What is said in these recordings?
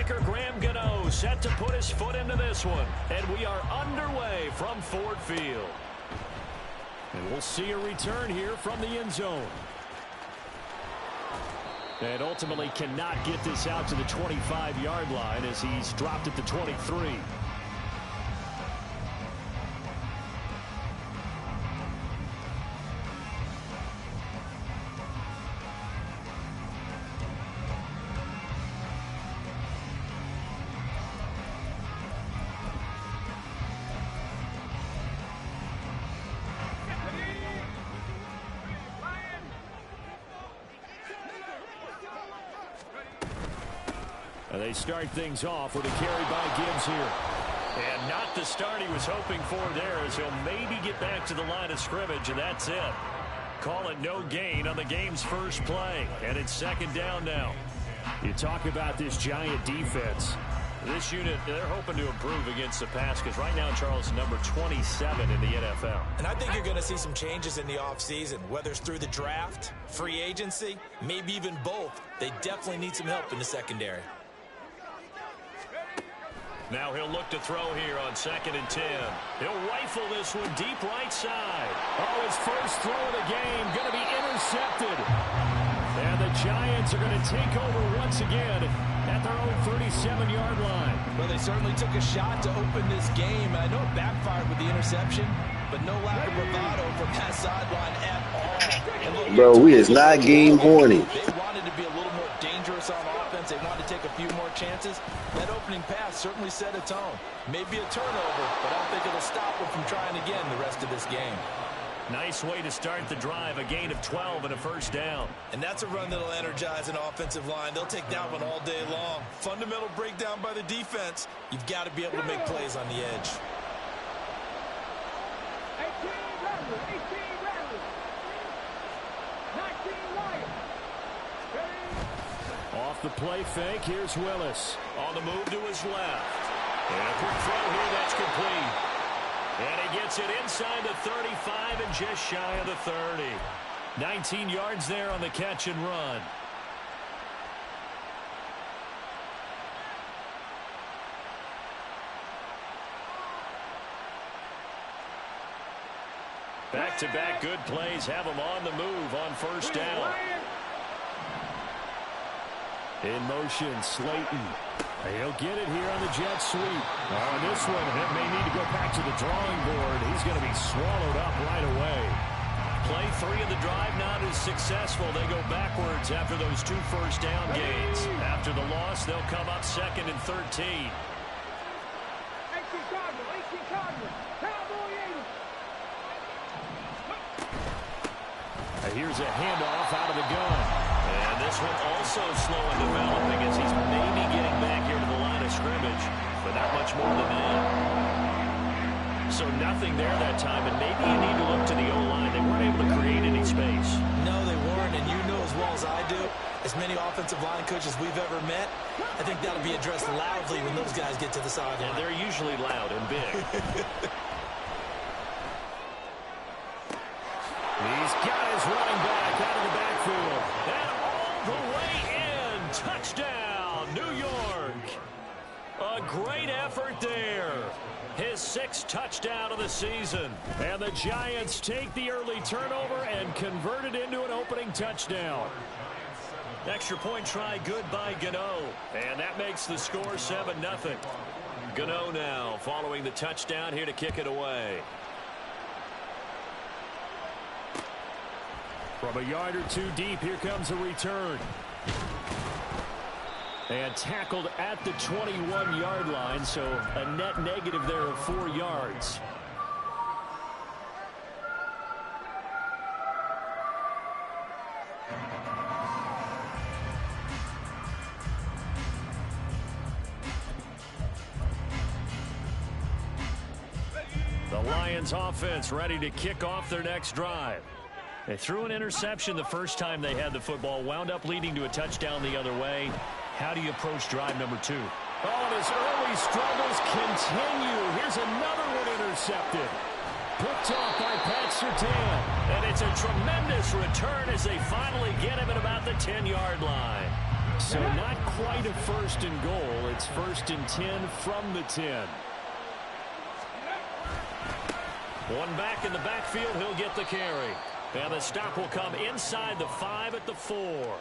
kicker Graham Gano set to put his foot into this one. And we are underway from Ford Field. And we'll see a return here from the end zone. And ultimately cannot get this out to the 25-yard line as he's dropped at the 23. And they start things off with a carry by Gibbs here. And not the start he was hoping for there, as he'll maybe get back to the line of scrimmage, and that's it. Call it no gain on the game's first play. And it's second down now. You talk about this Giant defense. This unit, they're hoping to improve against the pass because right now, Charles, number 27 in the NFL. And I think you're going to see some changes in the offseason, whether it's through the draft, free agency, maybe even both. They definitely need some help in the secondary. Now he'll look to throw here on 2nd and 10. He'll rifle this one deep right side. Oh, his first throw of the game going to be intercepted. And the Giants are going to take over once again at their own 37-yard line. Well, they certainly took a shot to open this game. I know it backfired with the interception, but no lack of bravado from that sideline at all. Bro, we is not game horny. They wanted to be a little more dangerous on offense. They wanted to take a few more chances. That opening pass certainly set a tone. Maybe a turnover, but I don't think it'll stop them from trying again the rest of this game. Nice way to start the drive, a gain of 12 and a first down. And that's a run that'll energize an offensive line. They'll take that one all day long. Fundamental breakdown by the defense. You've got to be able to make plays on the edge. 18 Rattlers, 18 Rattlers, 19 Lions. Off the play fake, here's Willis. On the move to his left. And a quick throw here, that's complete. And he gets it inside the 35 and just shy of the 30. 19 yards there on the catch and run. Back-to-back good plays have him on the move on first down. In motion, Slayton. He'll get it here on the jet sweep. On this one, it may need to go back to the drawing board. He's going to be swallowed up right away. Play 3 of the drive not as successful. They go backwards after those 2 first down gains. After the loss, they'll come up 2nd and 13. 18 Cardinals, Cowboy Eagles. Here's a handoff out of the gun. And this one also slow in developing as he's maybe getting back here to the line of scrimmage, but not much more than that. So nothing there that time, and maybe you need to look to the O-line. They weren't able to create any space. No, they weren't, and you know as well as I do, as many offensive line coaches we've ever met, I think that'll be addressed loudly when those guys get to the sideline. And they're usually loud and big. He's got his running back out of the backfield. And all the way in. Touchdown, New York. A great effort there. His 6th touchdown of the season. And the Giants take the early turnover and convert it into an opening touchdown. Extra point try good by Gano. And that makes the score 7-0. Gano now following the touchdown here to kick it away. From a yard or 2 deep, here comes a return. And tackled at the 21-yard line, so a net negative there of 4 yards. The Lions offense ready to kick off their next drive. They threw an interception the first time they had the football, wound up leading to a touchdown the other way. How do you approach drive number 2? Oh, and his early struggles continue. Here's another one intercepted. Picked off by Pat Surtain. And it's a tremendous return as they finally get him at about the 10-yard line. So not quite a first and goal. It's 1st and 10 from the 10. One back in the backfield. He'll get the carry. And the stop will come inside the 5 at the 4.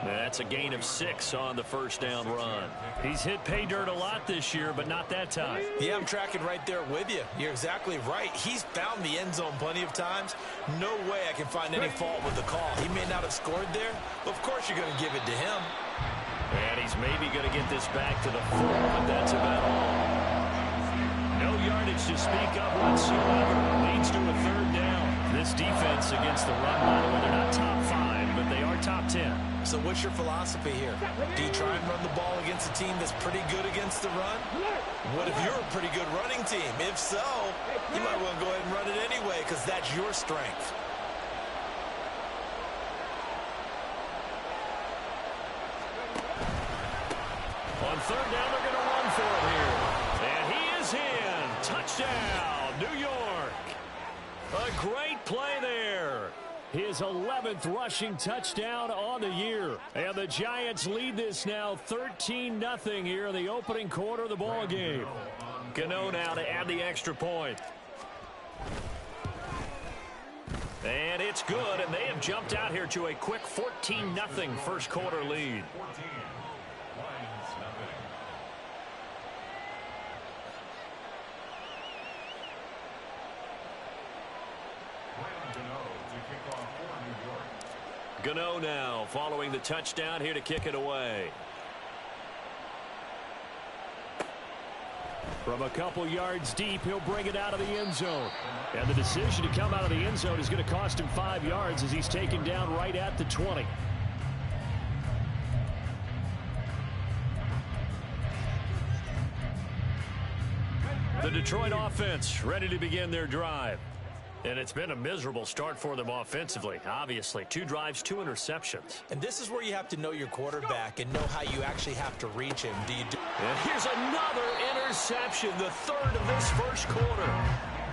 That's a gain of 6 on the first down run. He's hit pay dirt a lot this year, but not that time. Yeah, I'm tracking right there with you. You're exactly right. He's found the end zone plenty of times. No way I can find any fault with the call. He may not have scored there, but of course you're going to give it to him. And he's maybe going to get this back to the 4, but that's about all. No yardage to speak of whatsoever. Leads to a 3rd down. This defense against the run, by the way, they're not top 5, but they are top 10. So what's your philosophy here? Do you try and run the ball against a team that's pretty good against the run? What if you're a pretty good running team? If so, you might well go ahead and run it anyway because that's your strength. On 3rd down, they're going to run for it here. And he is in. Touchdown, New York. A great play there. His 11th rushing touchdown on the year. And the Giants lead this now 13-0 here in the opening quarter of the ball game. Gano now to add the extra point. And it's good, and they have jumped out here to a quick 14-0 first quarter lead. Gano now following the touchdown here to kick it away. From a couple yards deep, he'll bring it out of the end zone. And the decision to come out of the end zone is going to cost him 5 yards as he's taken down right at the 20. The Detroit offense ready to begin their drive. And it's been a miserable start for them offensively, obviously. 2 drives, 2 interceptions. And this is where you have to know your quarterback and know how you actually have to reach him. And here's another interception, the 3rd of this first quarter.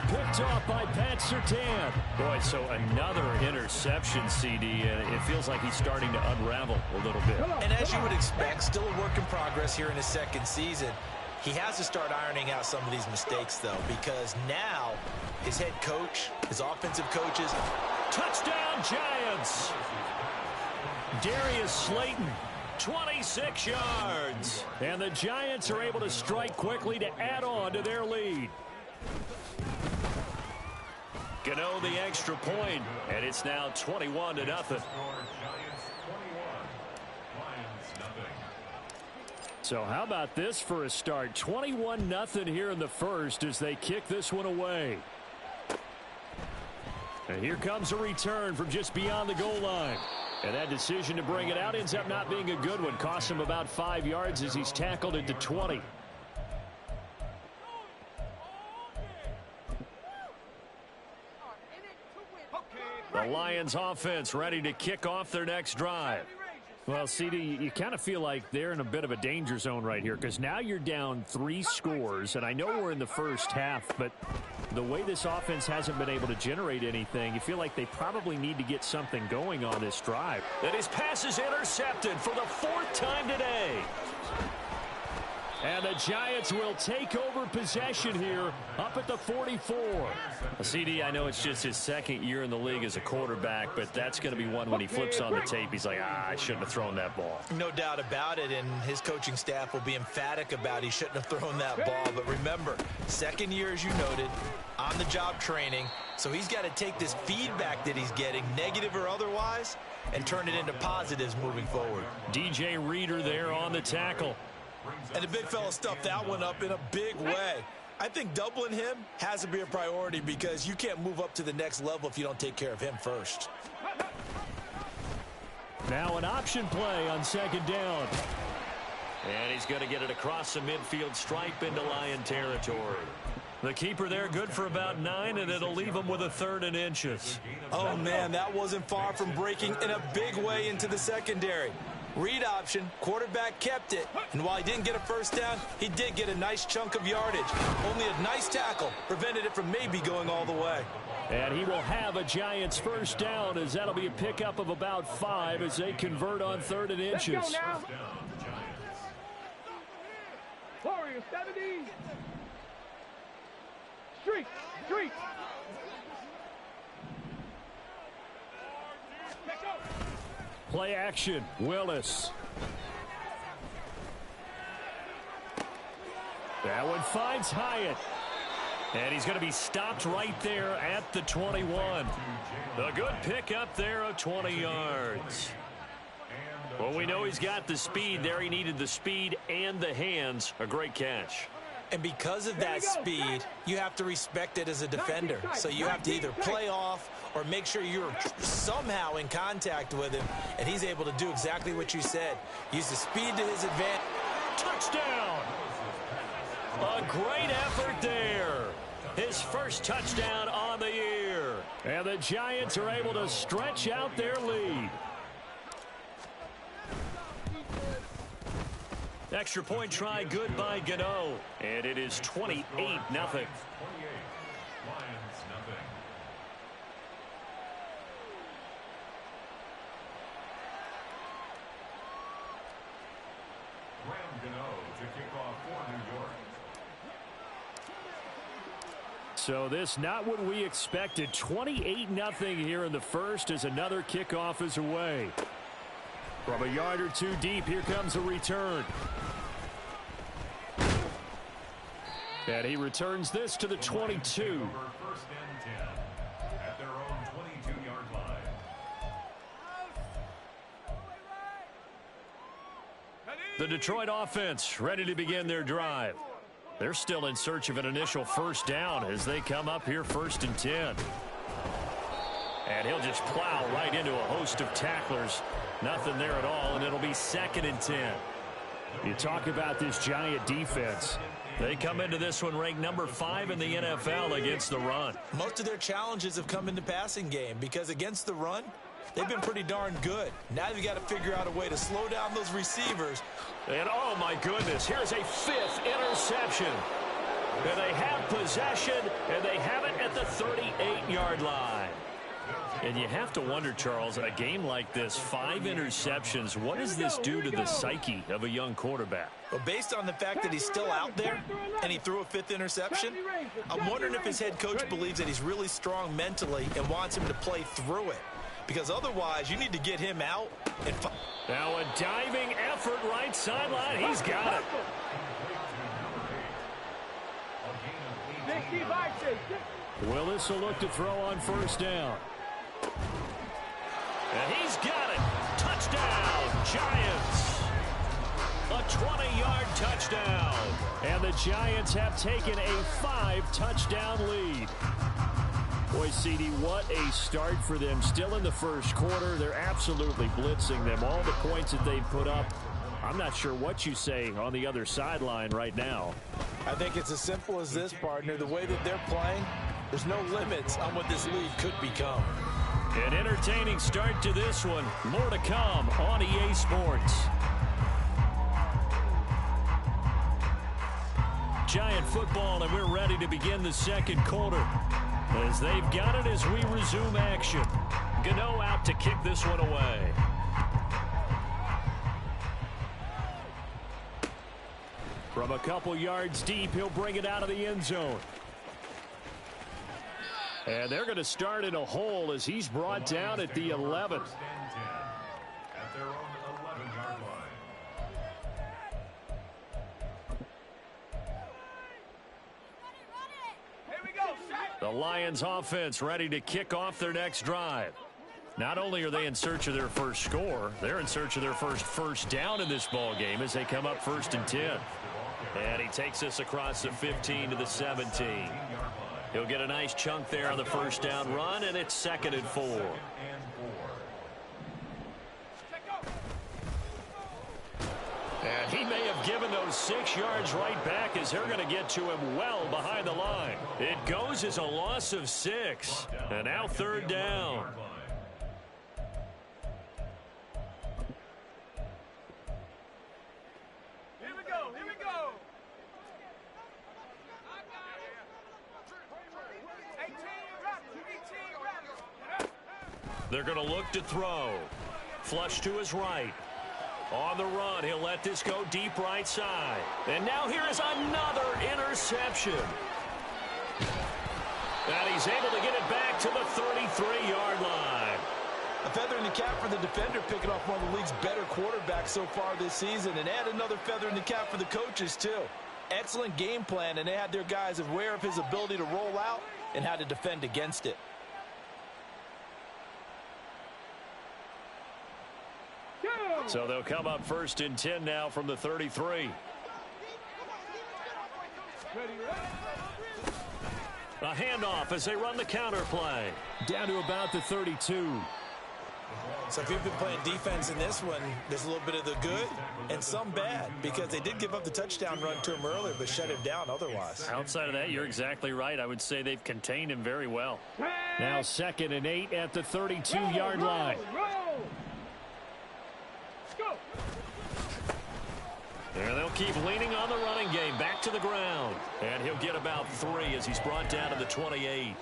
Picked off by Pat Surtain. Boy, so another interception, CD, and it feels like he's starting to unravel a little bit. And as you would expect, still a work in progress here in his 2nd season. He has to start ironing out some of these mistakes, though, because now his head coach, his offensive coaches. Touchdown, Giants! Darius Slayton, 26 yards. And the Giants are able to strike quickly to add on to their lead. Gano the extra point, and it's now 21-0. So how about this for a start? 21-0 here in the first as they kick this one away. And here comes a return from just beyond the goal line. And that decision to bring it out ends up not being a good one. Costs him about 5 yards as he's tackled at the 20. The Lions offense ready to kick off their next drive. Well, CD, you kind of feel like they're in a bit of a danger zone right here because now you're down 3 scores, and I know we're in the first half, but the way this offense hasn't been able to generate anything, you feel like they probably need to get something going on this drive. And his pass is intercepted for the 4th time today. And the Giants will take over possession here up at the 44. CD, I know it's just his 2nd year in the league as a quarterback, but that's going to be one when he flips on the tape. He's like, I shouldn't have thrown that ball. No doubt about it, and his coaching staff will be emphatic about he shouldn't have thrown that ball. But remember, 2nd year, as you noted, on-the-job training, so he's got to take this feedback that he's getting, negative or otherwise, and turn it into positives moving forward. DJ Reader there on the tackle. And the big fella stuffed that one up in a big way. I think doubling him has to be a priority because you can't move up to the next level if you don't take care of him first. Now an option play on 2nd down. And he's going to get it across the midfield stripe into Lion territory. The keeper there good for about 9, and it'll leave him with a 3rd and inches. Oh, man, that wasn't far from breaking in a big way into the secondary. Read option, quarterback kept it. And while he didn't get a first down, he did get a nice chunk of yardage. Only a nice tackle prevented it from maybe going all the way. And he will have a Giants first down, as that'll be a pickup of about 5 as they convert on 3rd and inches. Let's go now. Warrior 70. Street. Play action, Willis. That one finds Hyatt. And he's going to be stopped right there at the 21. A good pickup there of 20 yards. Well, we know he's got the speed there. He needed the speed and the hands. A great catch. And because of that speed, you have to respect it as a defender. So you have to either play off or make sure you're somehow in contact with him. And he's able to do exactly what you said. Use the speed to his advantage. Touchdown! A great effort there. His first touchdown on the year. And the Giants are able to stretch out their lead. Extra point try good by Gano. And it is 28-0. So this not what we expected. 28-0 here in the first as another kickoff is away. From a yard or two deep, here comes a return. And he returns this to the 22. First and 10 at their own 22-yard line. The Detroit offense ready to begin their drive. They're still in search of an initial first down as they come up here 1st and 10. And he'll just plow right into a host of tacklers. Nothing there at all, and it'll be 2nd and 10. You talk about this Giant defense. They come into this one ranked number 5 in the NFL against the run. Most of their challenges have come in the passing game because against the run, they've been pretty darn good. Now they've got to figure out a way to slow down those receivers. And oh my goodness, here's a 5th interception. And they have possession, and they have it at the 38-yard line. And you have to wonder, Charles, a game like this, 5 interceptions, what does this do to the psyche of a young quarterback? But based on the fact that he's still out there and he threw a 5th interception, I'm wondering if his head coach believes that he's really strong mentally and wants him to play through it. Because otherwise, you need to get him out. And now a diving effort right sideline. He's got it. Willis will look to throw on first down. And he's got it. Touchdown, Giants. A 20-yard touchdown. And the Giants have taken a 5-touchdown lead. Boy, CD, what a start for them. Still in the first quarter. They're absolutely blitzing them. All the points that they've put up. I'm not sure what you say on the other sideline right now. I think it's as simple as this, partner. The way that they're playing, there's no limits on what this league could become. An entertaining start to this one. More to come on EA Sports. Giant football, and we're ready to begin the second quarter. As they've got it as we resume action. Gano out to kick this one away. From a couple yards deep, he'll bring it out of the end zone. And they're going to start in a hole as he's brought down at the 11th. At their own 11-yard line. The Lions offense ready to kick off their next drive. Not only are they in search of their first score, they're in search of their first down in this ball game as they come up 1st and 10. And he takes us across the 15 to the 17. He'll get a nice chunk there on the first down run, and it's 2nd and 4. And he may have given those 6 yards right back as they're going to get to him well behind the line. It goes as a loss of 6. And now 3rd down. They're going to look to throw. Flush to his right. On the run, he'll let this go deep right side. And now here is another interception. And he's able to get it back to the 33-yard line. A feather in the cap for the defender, picking off one of the league's better quarterbacks so far this season. And add another feather in the cap for the coaches, too. Excellent game plan, and they had their guys aware of his ability to roll out and how to defend against it. So they'll come up 1st and 10 now from the 33. A handoff as they run the counter play. Down to about the 32. So if you've been playing defense in this one, there's a little bit of the good and some bad, because they did give up the touchdown run to him earlier but shut him down otherwise. Outside of that, you're exactly right. I would say they've contained him very well. Now 2nd and 8 at the 32-yard line. And they'll keep leaning on the running game. Back to the ground. And he'll get about 3 as he's brought down to the 28.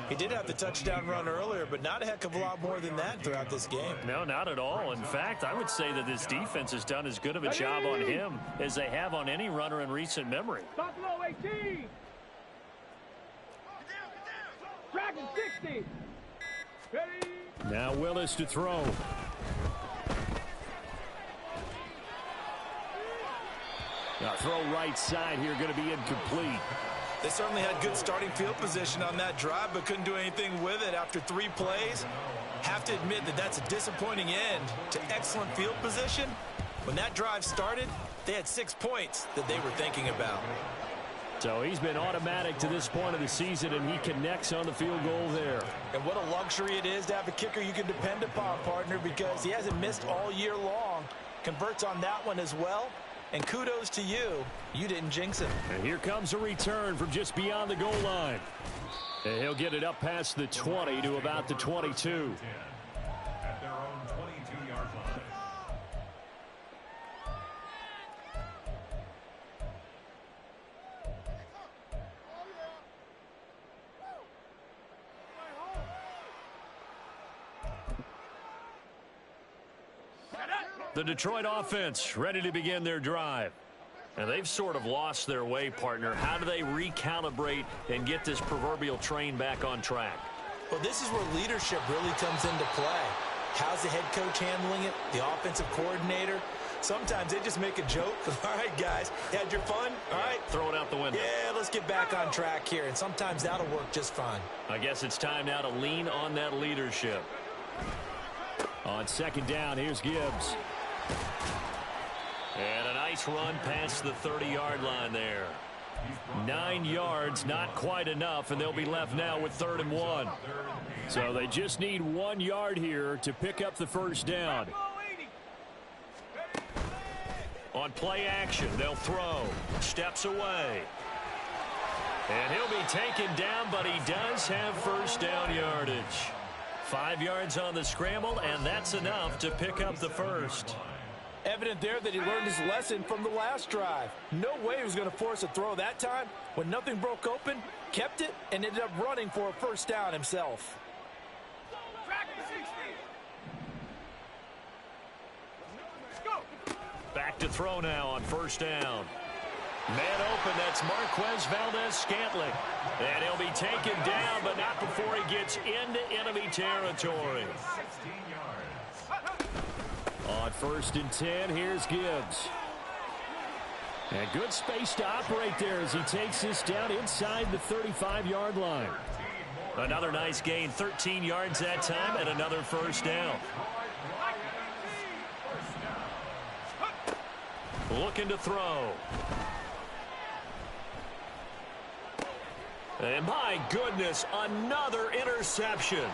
He did have the touchdown run earlier, but not a heck of a lot more than that throughout this game. No, not at all. In fact, I would say that this defense has done as good of a job on him as they have on any runner in recent memory. Stop low 18. Dragon 60. Ready. Now Willis to throw. Now throw right side here, going to be incomplete. They certainly had good starting field position on that drive, but couldn't do anything with it after 3 plays. Have to admit that that's a disappointing end to excellent field position. When that drive started, they had 6 points that they were thinking about. So he's been automatic to this point of the season, and he connects on the field goal there. And what a luxury it is to have a kicker you can depend upon, partner, because he hasn't missed all year long. Converts on that one as well. And kudos to you. You didn't jinx him. And here comes a return from just beyond the goal line. And he'll get it up past the 20 to about the 22. At their own 22-yard line. The Detroit offense ready to begin their drive. And they've sort of lost their way, partner. How do they recalibrate and get this proverbial train back on track? Well, this is where leadership really comes into play. How's the head coach handling it? The offensive coordinator? Sometimes they just make a joke. All right, guys, you had your fun? All right. Throw it out the window. Yeah, let's get back on track here. And sometimes that'll work just fine. I guess it's time now to lean on that leadership. On 2nd down, here's Gibbs. And a nice run past the 30-yard line there. 9 yards, not quite enough, and they'll be left now with 3rd and 1. So they just need 1 yard here to pick up the 1st down. On play action, they'll throw. Steps away. And he'll be taken down, but he does have 1st down yardage. 5 yards on the scramble, and that's enough to pick up the 1st. Evident there that he learned his lesson from the last drive. No way he was going to force a throw that time. When nothing broke open, kept it, and ended up running for a 1st down himself. Back to throw now on 1st down. Man open, that's Marquez Valdez-Scantling. And he'll be taken down, but not before he gets into enemy territory. On 1st and 10, here's Gibbs. And good space to operate there as he takes this down inside the 35-yard line. Another nice gain, 13 yards that time, and another 1st down. Looking to throw. And my goodness, another interception.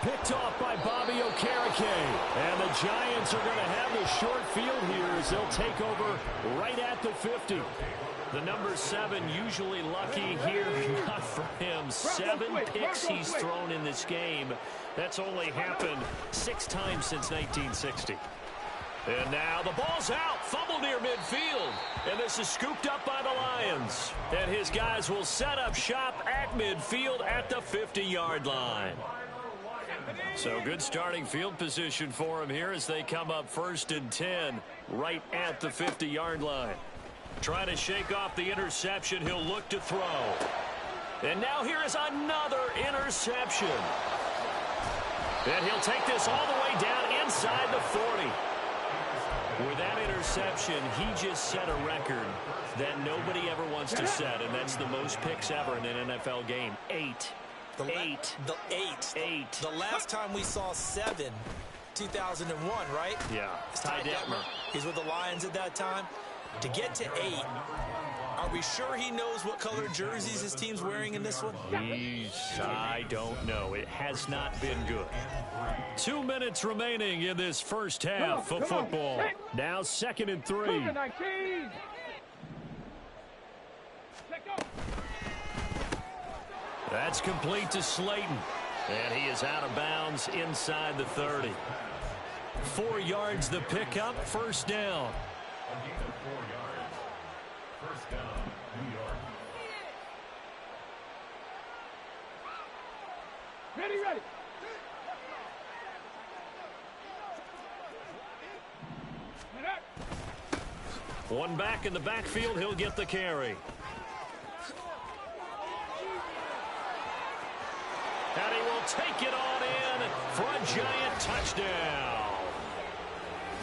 Picked off by Bobby Okereke. And the Giants are going to have the short field here as they'll take over right at the 50. The number 7 usually lucky here. Not for him. 7 picks he's thrown in this game. That's only happened 6 times since 1960. And now the ball's out. Fumble near midfield. And this is scooped up by the Lions. And his guys will set up shop at midfield at the 50-yard line. So good starting field position for him here as they come up 1st and 10 right at the 50-yard line. Trying to shake off the interception. He'll look to throw. And now here is another interception. And he'll take this all the way down inside the 40. With that interception, he just set a record that nobody ever wants to set, and that's the most picks ever in an NFL game. 8. The last time we saw 7, 2001, right? Yeah. Ty Detmer. He's with the Lions at that time. To get to 8, are we sure he knows what color jerseys his team's wearing in this one? I don't know. It has not been good. 2 minutes remaining in this first half of football. Now 2nd and 3. That's complete to Slayton. And he is out of bounds inside the 30. 4 yards the pickup, 1st down. A gain of 4 yards. 1st down, New York. Ready. One back in the backfield, he'll get the carry. And he will take it on in for a giant touchdown.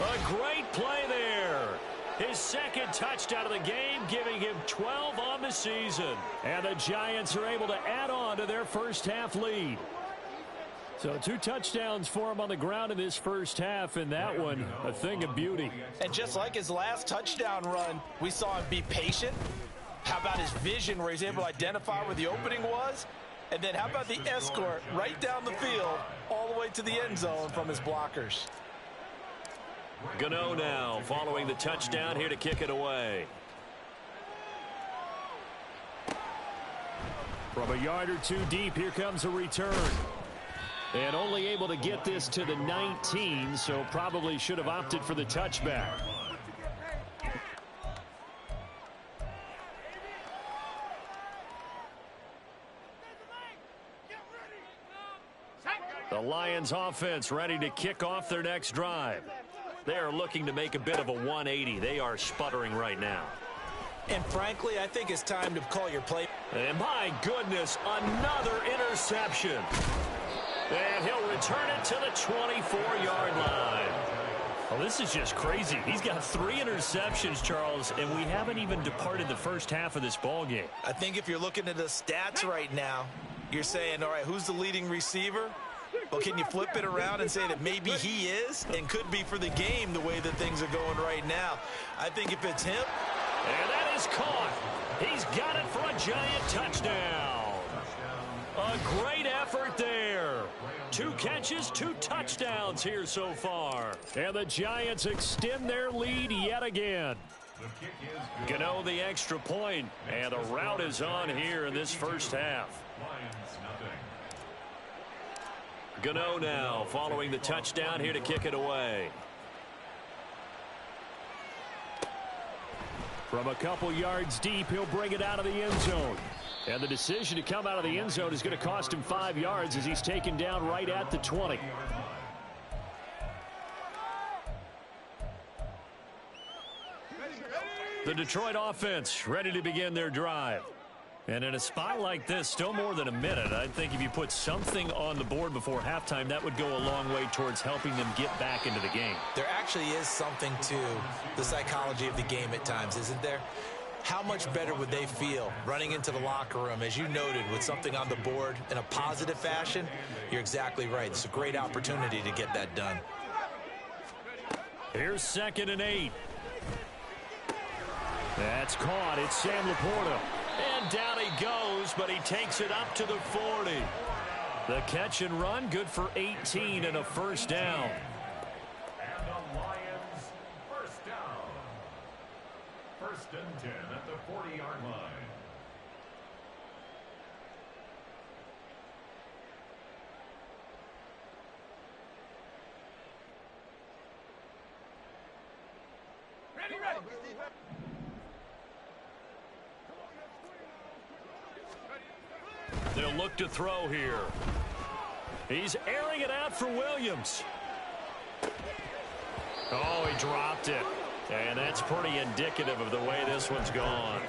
A great play there. His 2nd touchdown of the game, giving him 12 on the season. And the Giants are able to add on to their first half lead. So 2 touchdowns for him on the ground in this first half, and that one a thing of beauty. And just like his last touchdown run, we saw him be patient. How about his vision where he's able to identify where the opening was? And then how about the escort right down the field all the way to the end zone from his blockers? Gano now following the touchdown here to kick it away. From a yard or 2 deep, here comes a return. And only able to get this to the 19, so probably should have opted for the touchback. The Lions offense ready to kick off their next drive. They are looking to make a bit of a 180. They are sputtering right now. And frankly, I think it's time to call your play. And my goodness, another interception. And he'll return it to the 24-yard line. Well, this is just crazy. He's got 3 interceptions, Charles, and we haven't even departed the first half of this ball game. I think if you're looking at the stats right now, you're saying, all right, who's the leading receiver? Well, can you flip it around and say that maybe he is and could be for the game the way that things are going right now? I think if it's him. And that is caught. He's got it for a giant touchdown. A great effort there. 2 catches, 2 touchdowns here so far. And the Giants extend their lead yet again. Gano the extra point, and the route is on here in this first half. Gano now following the touchdown here to kick it away. From a couple yards deep, he'll bring it out of the end zone. And the decision to come out of the end zone is going to cost him 5 yards as he's taken down right at the 20. The Detroit offense ready to begin their drive. And in a spot like this, still more than a minute, I think if you put something on the board before halftime, that would go a long way towards helping them get back into the game. There actually is something to the psychology of the game at times, isn't there? How much better would they feel running into the locker room, as you noted, with something on the board in a positive fashion? You're exactly right. It's a great opportunity to get that done. Here's 2nd and 8. That's caught. It's Sam Laporta. And down he goes, but he takes it up to the 40. The catch and run, good for 18 and a first down. And the Lions first down. 1st and 10 at the 40-yard line. Ready. They'll look to throw here. He's airing it out for Williams. Oh, he dropped it. And that's pretty indicative of the way this one's gone.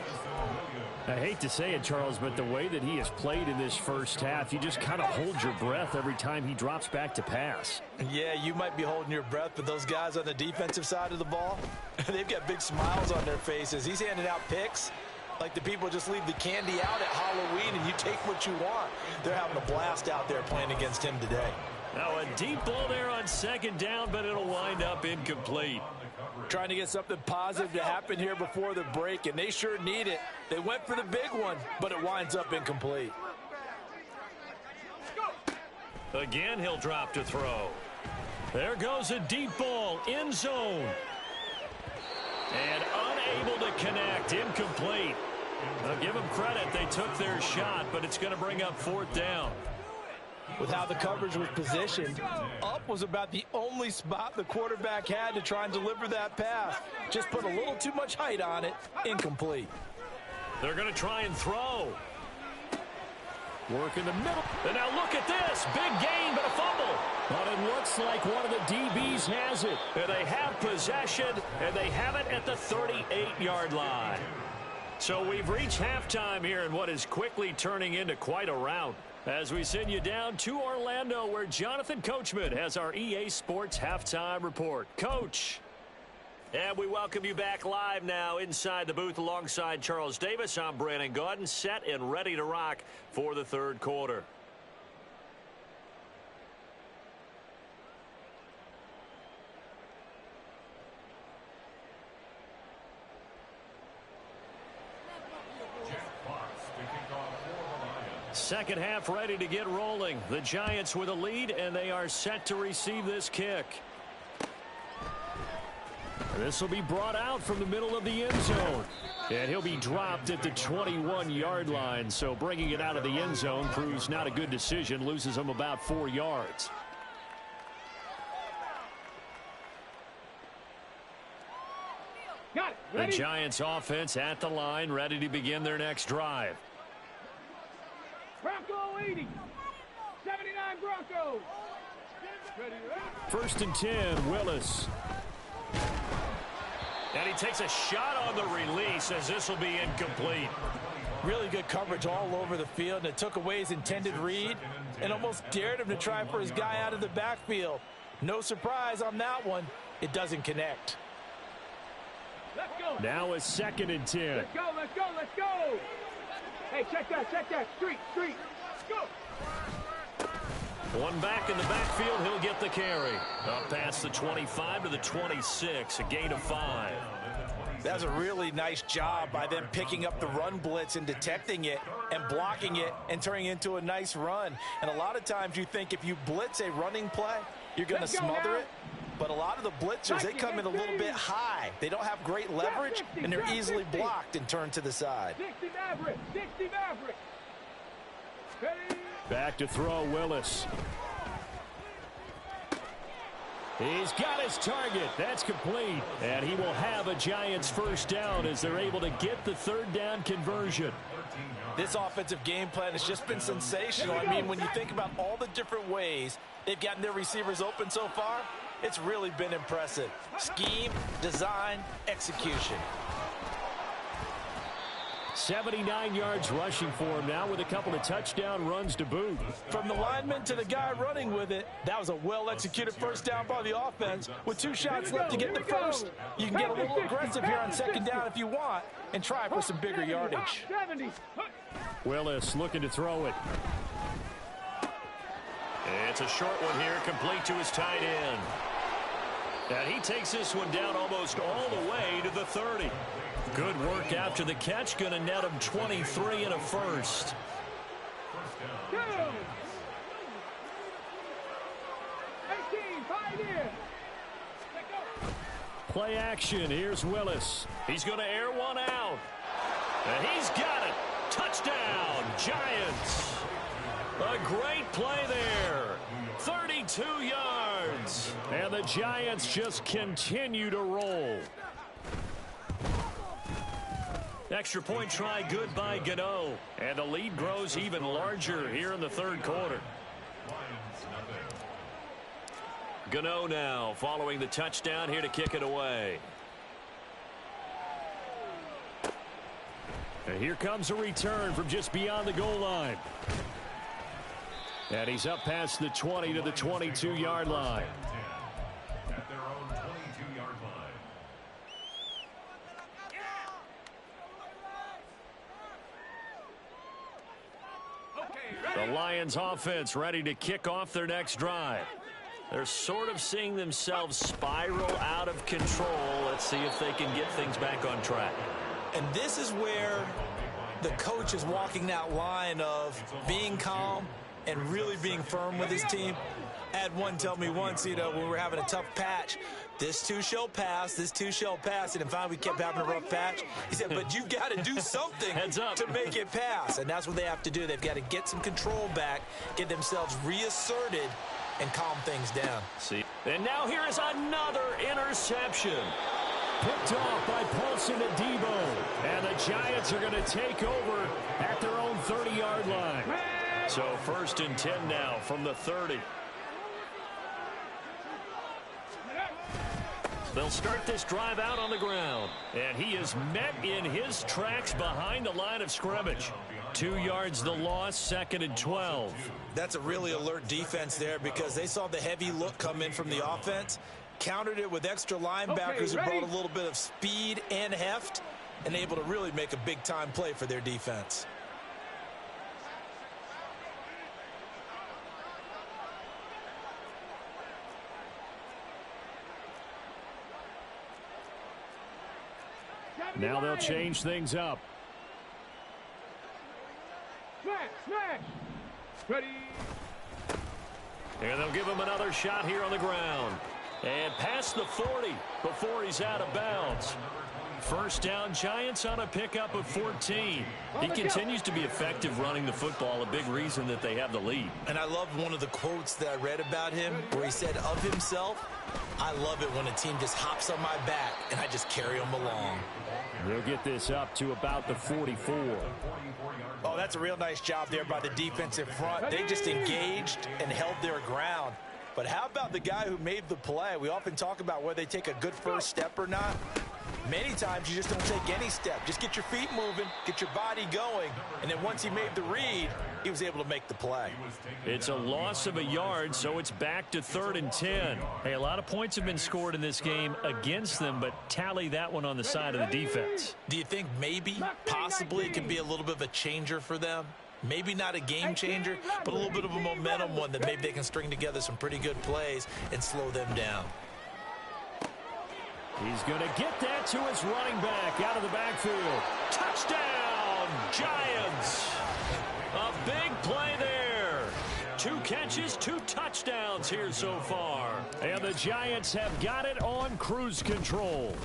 I hate to say it, Charles, but the way that he has played in this first half, you just kind of hold your breath every time he drops back to pass. Yeah, you might be holding your breath, but those guys on the defensive side of the ball, they've got big smiles on their faces. He's handing out picks like the people just leave the candy out at Halloween and you take what you want. They're having a blast out there playing against him today. Now a deep ball there on second down, but it'll wind up incomplete. Trying to get something positive to happen here before the break, and they sure need it. They went for the big one, but it winds up incomplete. Again, he'll drop to throw. There goes a deep ball, end zone. And unable to connect, incomplete. I'll give them credit, they took their shot, but it's going to bring up fourth down. With how the coverage was positioned, up was about the only spot the quarterback had to try and deliver that pass. Just put a little too much height on it, incomplete. They're going to try and throw. Work in the middle. And now look at this. Big gain, but a fumble. But it looks like one of the DBs has it. And they have possession, and they have it at the 38-yard line. So we've reached halftime here in what is quickly turning into quite a rout. As we send you down to Orlando, where Jonathan Coachman has our EA Sports Halftime Report. Coach. And we welcome you back live now inside the booth alongside Charles Davis. I'm Brandon Gaudin, set and ready to rock for the third quarter. Second half ready to get rolling. The Giants with a lead, and they are set to receive this kick. This will be brought out from the middle of the end zone. And he'll be dropped at the 21-yard line. So bringing it out of the end zone proves not a good decision. Loses him about 4 yards. Got it. The Ready? Giants offense at the line, ready to begin their next drive. Bronco 80. 79 Broncos. Ready, ready. First and 10, Willis. And he takes a shot on the release as this will be incomplete. Really good coverage all over the field, and it took away his intended read and almost dared him to try for his guy out of the backfield. No surprise on that one. It doesn't connect. Let's go. Now a second and 10. Let's go, let's go, let's go. Hey, check that, check that. Street, street. Go. One back in the backfield, he'll get the carry. Up past the 25 to the 26, a gain of 5. That's a really nice job by them picking up the run blitz and detecting it and blocking it and turning it into a nice run. And a lot of times you think if you blitz a running play, you're going to smother it. But a lot of the blitzers, they come in a little bit high. They don't have great leverage, and they're easily blocked and turned to the side. 60 Maverick, 60 Maverick. Ready? Back to throw, Willis. He's got his target. That's complete. And he will have a Giants first down as they're able to get the third down conversion. This offensive game plan has just been sensational. I mean, when you think about all the different ways they've gotten their receivers open so far, it's really been impressive. Scheme, design, execution. 79 yards rushing for him now with a couple of touchdown runs to boot. From the lineman to the guy running with it, that was a well-executed first down by the offense. With 2 shots left to get the first, you can get a little aggressive here on second down if you want and try for some bigger yardage. 70. Willis looking to throw it. It's a short one here, complete to his tight end. And he takes this one down almost all the way to the 30. Good work after the catch, going to net him 23 and a first. 2. 18, Pioneer. Let go. Play action. Here's Willis. He's going to air one out. And he's got it. Touchdown, Giants. A great play there. 32 yards. And the Giants just continue to roll. Extra point try good by Gano. And the lead grows even larger here in the third quarter. Gano now following the touchdown here to kick it away. And here comes a return from just beyond the goal line. And he's up past the 20 to the 22-yard line. At their own 22-yard line. The Lions offense ready to kick off their next drive. They're sort of seeing themselves spiral out of control. Let's see if they can get things back on track. And this is where the coach is walking that line of being calm and really being firm with his team. I had one tell me once, when we were having a tough patch, this too shall pass, this too shall pass. And finally we kept having a rough patch. He said, but you've got to do something to make it pass. And that's what they have to do. They've got to get some control back, get themselves reasserted, and calm things down. See, and now here is another interception. Picked off by Paulson Adebo. And the Giants are going to take over at their own 30-yard line. So 1st and 10 now from the 30. They'll start this drive out on the ground. And he is met in his tracks behind the line of scrimmage. 2 yards the loss, 2nd and 12. That's a really alert defense there because they saw the heavy look come in from the offense, countered it with extra linebackers who brought a little bit of speed and heft, and able to really make a big-time play for their defense. Now they'll change things up. Smash! Ready. And they'll give him another shot here on the ground. And past the 40 before he's out of bounds. First down, Giants on a pickup of 14. He continues to be effective running the football, a big reason that they have the lead. And I love one of the quotes that I read about him where he said of himself, I love it when a team just hops on my back and I just carry them along. They'll get this up to about the 44. Oh, that's a real nice job there by the defensive front. They just engaged and held their ground. But how about the guy who made the play? We often talk about whether they take a good first step or not. Many times you just don't take any step. Just get your feet moving, get your body going, and then once he made the read, he was able to make the play. It's a loss of a yard, so it's back to 3rd and 10. Hey, a lot of points have been scored in this game against them, but tally that one on the side of the defense. Do you think maybe, possibly, it can be a little bit of a changer for them? Maybe not a game changer, but a little bit of a momentum one that maybe they can string together some pretty good plays and slow them down. He's going to get that to his running back out of the backfield. Touchdown, Giants. A big play there. 2 catches, 2 touchdowns here so far. And the Giants have got it on cruise control.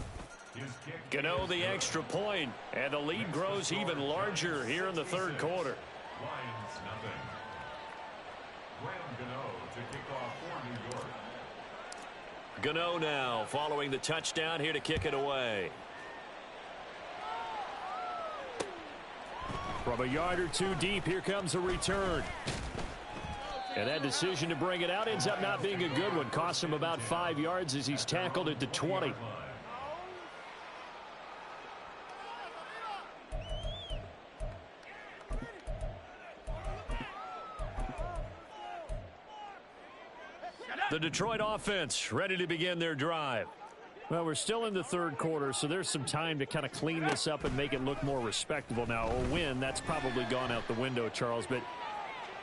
Gano the extra point, and the lead grows even larger here in the 3rd quarter. Lions nothing. Graham Gano to kick off for New York. Gano now following the touchdown here to kick it away. From a yard or 2 deep, here comes a return. And that decision to bring it out ends up not being a good one. Costs him about 5 yards as he's tackled at the 20. The Detroit offense ready to begin their drive. Well, we're still in the 3rd quarter, so there's some time to kind of clean this up and make it look more respectable. Now, a win, that's probably gone out the window, Charles, but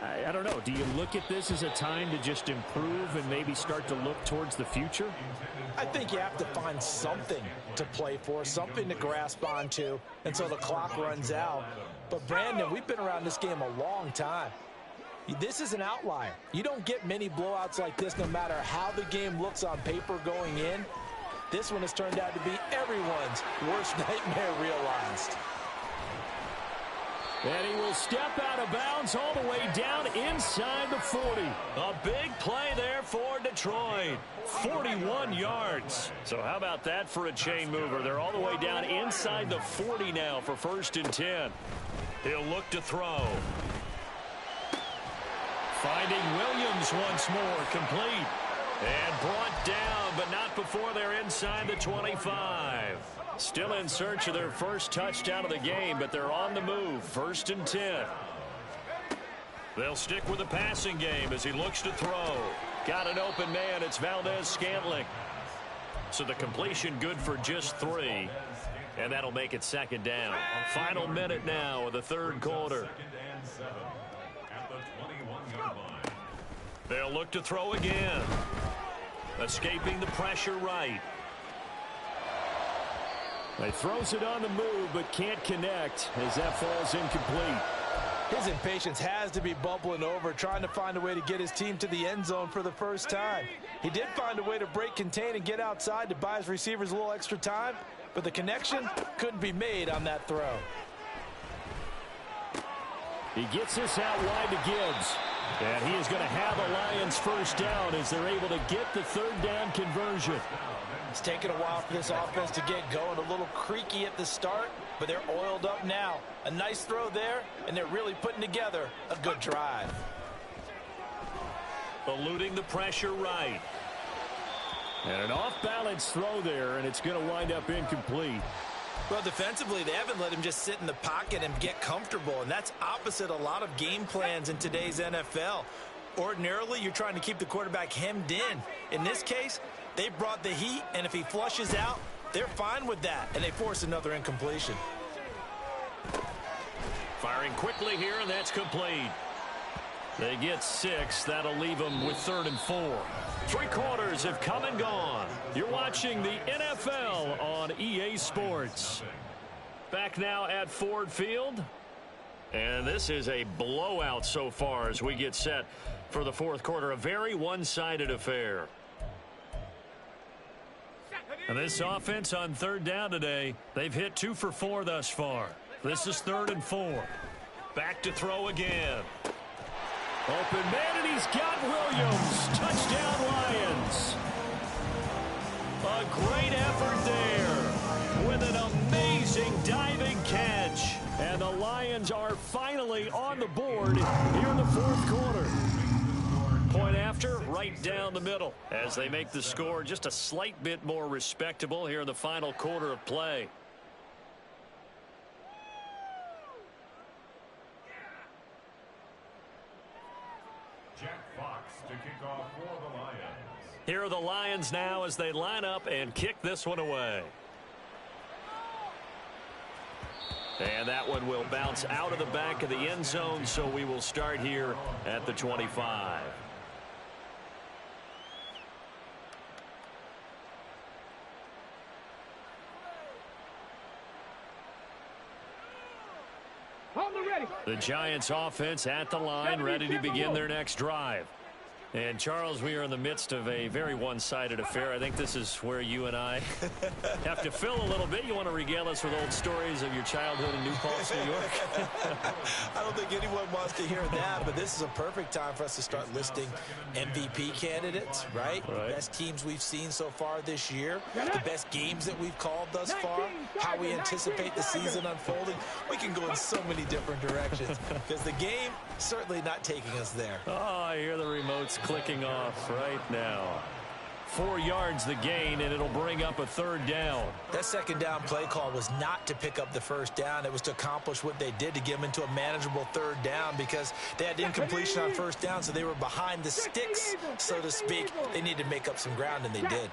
I don't know. Do you look at this as a time to just improve and maybe start to look towards the future? I think you have to find something to play for, something to grasp onto until the clock runs out. But, Brandon, we've been around this game a long time. This is an outlier. You don't get many blowouts like this no matter how the game looks on paper going in. This one has turned out to be everyone's worst nightmare realized. And he will step out of bounds all the way down inside the 40. A big play there for Detroit. 41 yards. So how about that for a chain mover? They're all the way down inside the 40 now for 1st and 10. He'll look to throw. Finding Williams once more, complete. And brought down, but not before they're inside the 25. Still in search of their first touchdown of the game, but they're on the move. 1st and 10. They'll stick with the passing game as he looks to throw. Got an open man. It's Valdez-Scantling. So the completion good for just 3. And that'll make it 2nd down. Final minute now of the 3rd quarter. They'll look to throw again. Escaping the pressure right. He throws it on the move, but can't connect as that falls incomplete. His impatience has to be bubbling over, trying to find a way to get his team to the end zone for the first time. He did find a way to break contain and get outside to buy his receivers a little extra time, but the connection couldn't be made on that throw. He gets this out wide to Gibbs. And he is going to have a Lions first down as they're able to get the 3rd down conversion. It's taken a while for this offense to get going. A little creaky at the start, but they're oiled up now. A nice throw there, and they're really putting together a good drive. Eluding the pressure right. And an off-balance throw there, and it's going to wind up incomplete. Well, defensively, they haven't let him just sit in the pocket and get comfortable, and that's opposite a lot of game plans in today's NFL. Ordinarily, you're trying to keep the quarterback hemmed in. In this case, they brought the heat, and if he flushes out, they're fine with that, and they force another incompletion. Firing quickly here, and that's complete. They get 6. That'll leave them with 3rd and 4. 3 quarters have come and gone. You're watching the NFL on EA Sports. Back now at Ford Field. And this is a blowout so far as we get set for the 4th quarter. A very one-sided affair. And this offense on 3rd down today, they've hit 2 for 4 thus far. This is 3rd and 4. Back to throw again. Open man, and he's got Williams. Touchdown, Lions. A great effort there with an amazing diving catch. And the Lions are finally on the board here in the 4th quarter. Point after, right down the middle as they make the score just a slight bit more respectable here in the final quarter of play. Here are the Lions now as they line up and kick this one away. And that one will bounce out of the back of the end zone, so we will start here at the 25. The Giants offense at the line, ready to begin their next drive. And, Charles, we are in the midst of a very one-sided affair. I think this is where you and I have to fill a little bit. You want to regale us with old stories of your childhood in New Paltz, New York? I don't think anyone wants to hear that, but this is a perfect time for us to start listing MVP candidates, right? Best teams we've seen so far this year, the best games that we've called thus far, how we anticipate the season unfolding. We can go in so many different directions because the game certainly not taking us there. Oh, I hear the remotes clicking off right now. 4 yards the gain, and it'll bring up a 3rd down. That 2nd down play call was not to pick up the 1st down. It was to accomplish what they did, to get them into a manageable 3rd down, because they had incompletion on 1st down, so they were behind the sticks, so to speak. They needed to make up some ground, and they did.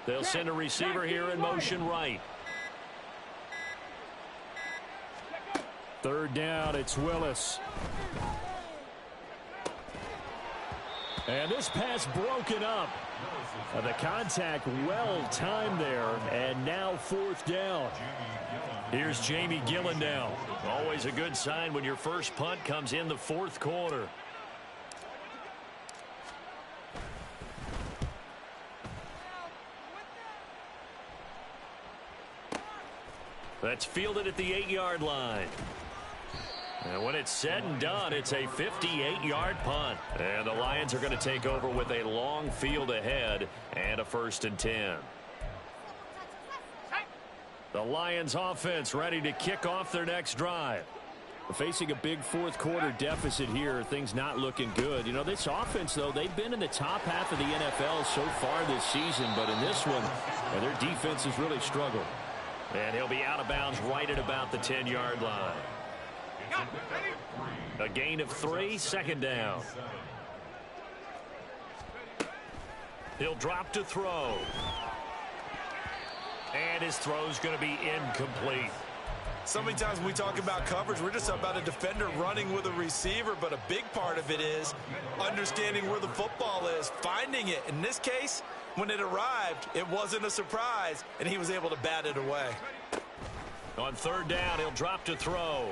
They'll send a receiver here in motion right. 3rd down, it's Willis. And this pass broken up. The contact well timed there, and now 4th down. Here's Jamie Gillen now. Always a good sign when your first punt comes in the 4th quarter. That's fielded at the 8-yard line. And when it's said and done, it's a 58-yard punt. And the Lions are going to take over with a long field ahead and a 1st and 10. The Lions offense ready to kick off their next drive. Facing a big fourth quarter deficit here, things not looking good. You know, this offense, though, they've been in the top half of the NFL so far this season, but in this one, their defense has really struggled. And he'll be out of bounds right at about the 10-yard line. A gain of 3, second down. He'll drop to throw. And his throw's going to be incomplete. So many times when we talk about coverage, we're just about a defender running with a receiver, but a big part of it is understanding where the football is, finding it. In this case, when it arrived, it wasn't a surprise, and he was able to bat it away. On third down, he'll drop to throw.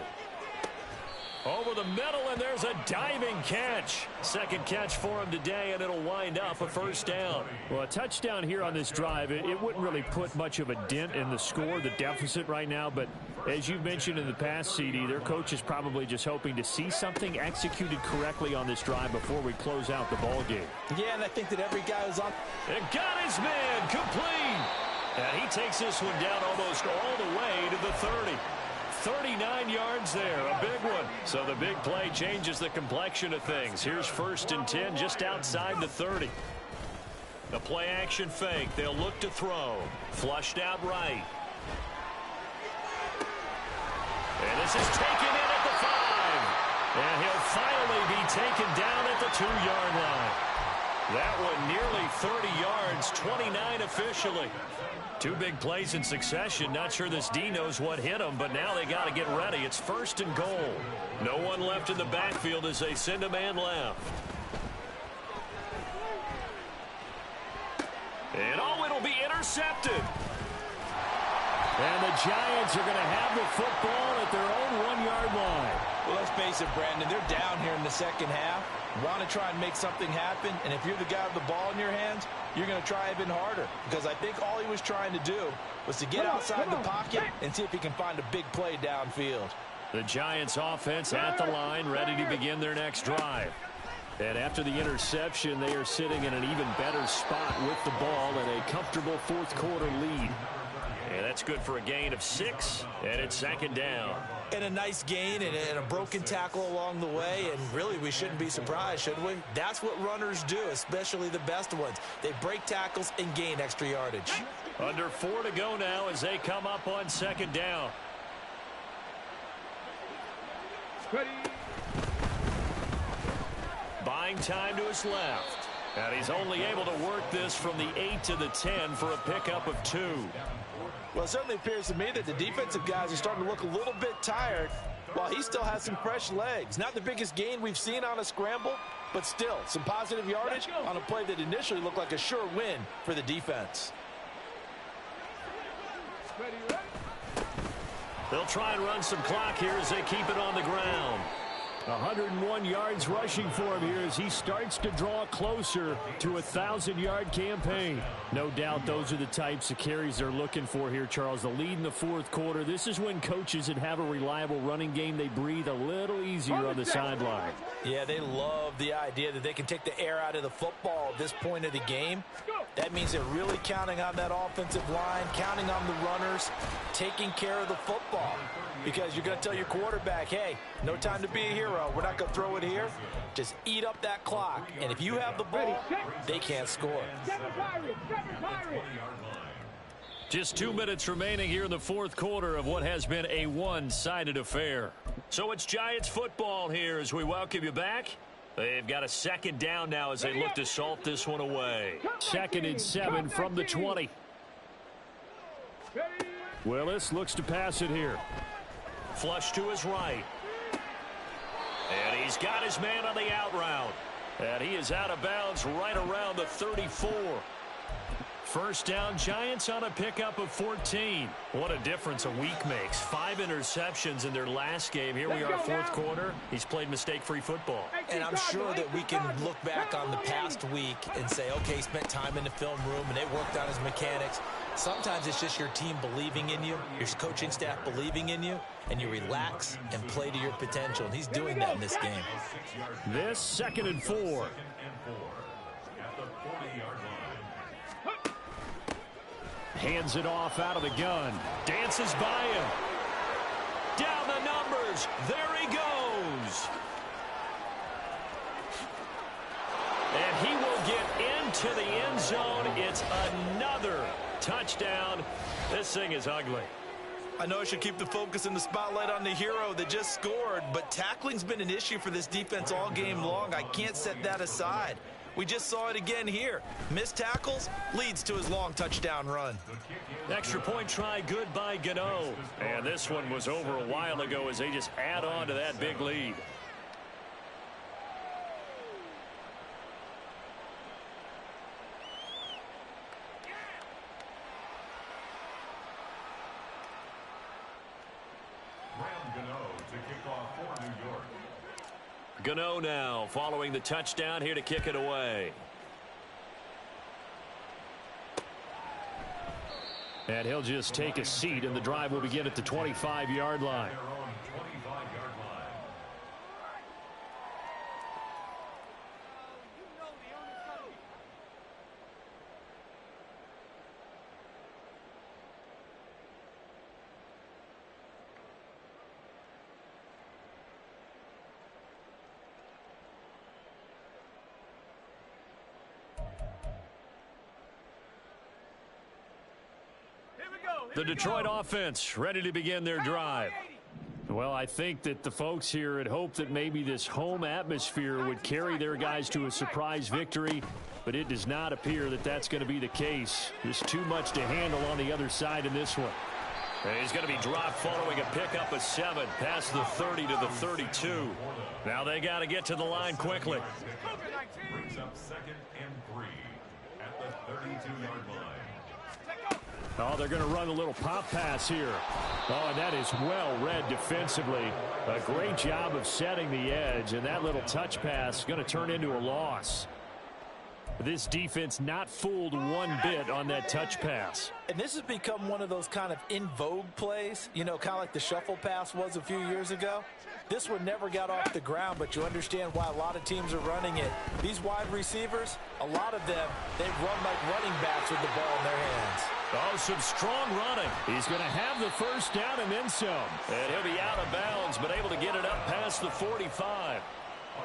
Over the middle, and there's a diving catch. Second catch for him today, and it'll wind up a first down. Well, a touchdown here on this drive, it wouldn't really put much of a dent in the score, the deficit right now, but as you've mentioned in the past, CD, their coach is probably just hoping to see something executed correctly on this drive before we close out the ball game. Yeah, and I think that every guy was on. And got his man complete. And he takes this one down almost all the way to the 30. 39 yards there, a big one. So the big play changes the complexion of things. Here's 1st and 10 just outside the 30. The play action fake. They'll look to throw. Flushed out right. And this is taken in at the 5. And he'll finally be taken down at the 2-yard line. That one nearly 30 yards, 29 officially. 2 big plays in succession. Not sure this D knows what hit him, but now they got to get ready. It's 1st and goal. No one left in the backfield as they send a man left. And it'll be intercepted. And the Giants are going to have the football at their own 1-yard line. Well, let's face it, Brandon, they're down here in the second half. Want to try and make something happen, and if you're the guy with the ball in your hands, you're going to try even harder, because I think all he was trying to do was to get outside the pocket and see if he can find a big play downfield. The Giants offense at the line, ready to begin their next drive. And after the interception, they are sitting in an even better spot with the ball and a comfortable fourth quarter lead. And that's good for a gain of 6, and it's 2nd down. And a nice gain and a broken tackle along the way, and really we shouldn't be surprised, should we? That's what runners do, especially the best ones. They break tackles and gain extra yardage. Under 4 to go now as they come up on 2nd down. Ready. Buying time to his left. And he's only able to work this from the 8 to the 10 for a pickup of 2. Well, it certainly appears to me that the defensive guys are starting to look a little bit tired while he still has some fresh legs. Not the biggest gain we've seen on a scramble, but still some positive yardage on a play that initially looked like a sure win for the defense. Ready. They'll try and run some clock here as they keep it on the ground. 101 yards rushing for him here as he starts to draw closer to a 1,000-yard campaign. No doubt those are the types of carries they're looking for here, Charles. The lead in the fourth quarter. This is when coaches that have a reliable running game, they breathe a little easier on the sideline. Yeah, they love the idea that they can take the air out of the football at this point of the game. That means they're really counting on that offensive line, counting on the runners, taking care of the football. Because you're going to tell your quarterback, hey, no time to be a hero. We're not going to throw it here. Just eat up that clock. And if you have the ball, they can't score. Just 2 minutes remaining here in the fourth quarter of what has been a one-sided affair. So it's Giants football here as we welcome you back. They've got a 2nd down now as they look to salt this one away. 2nd and 7 from the 20. Willis looks to pass it here. Flush to his right. And he's got his man on the out route. And he is out of bounds right around the 34. First down, Giants on a pickup of 14. What a difference a week makes. 5 interceptions in their last game. Here we are, fourth quarter. He's played mistake-free football. And I'm sure that we can look back on the past week and say, okay, he spent time in the film room and they worked on his mechanics. Sometimes it's just your team believing in you, your coaching staff believing in you, and you relax and play to your potential. And he's doing that in this game. This 2nd and 4. Hands it off out of the gun. Dances by him. Down the numbers. There he goes. And he will get into the end zone. It's another touchdown. This thing is ugly. I know I should keep the focus and the spotlight on the hero that just scored, but tackling's been an issue for this defense all game long. I can't set that aside. We just saw it again here. Missed tackles leads to his long touchdown run. Extra point try good by Gano. And this one was over a while ago as they just add on to that big lead. Gano now following the touchdown here to kick it away. And he'll just take a seat, and the drive will begin at the 25-yard line. The Detroit offense ready to begin their drive. Well, I think that the folks here had hoped that maybe this home atmosphere would carry their guys to a surprise victory, but it does not appear that that's going to be the case. There's too much to handle on the other side in this one. And he's going to be dropped following a pickup of 7 past the 30 to the 32. Now they got to get to the line quickly. Brings up 2nd and 3 at the 32-yard line. Oh, they're going to run a little pop pass here. Oh, and that is well read defensively. A great job of setting the edge, and that little touch pass going to turn into a loss. This defense not fooled one bit on that touch pass. And this has become one of those kind of in vogue plays, you know, kind of like the shuffle pass was a few years ago. This one never got off the ground, but you understand why a lot of teams are running it. These wide receivers, a lot of them, they run like running backs with the ball in their hands. Oh, some strong running. He's going to have the first down and then some. And he'll be out of bounds, but able to get it up past the 45.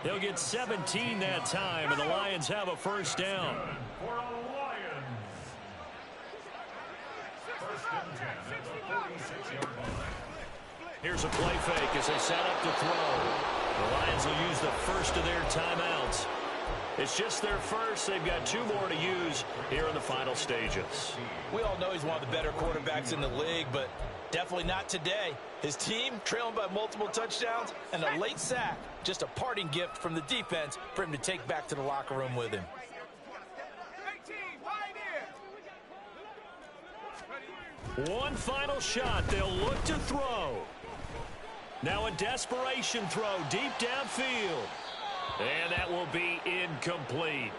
He'll get 17 that time, and the Lions have a first down. For a Lions. 1st and 10 at the 46-yard line. Here's a play fake as they set up to throw. The Lions will use the first of their timeouts. It's just their first. They've got 2 more to use here in the final stages. We all know he's one of the better quarterbacks in the league, but definitely not today. His team trailing by multiple touchdowns and a late sack. Just a parting gift from the defense for him to take back to the locker room with him. One final shot. They'll look to throw. Now a desperation throw deep downfield. And that will be incomplete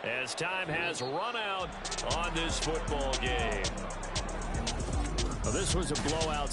as time has run out on this football game. Well, this was a blowout.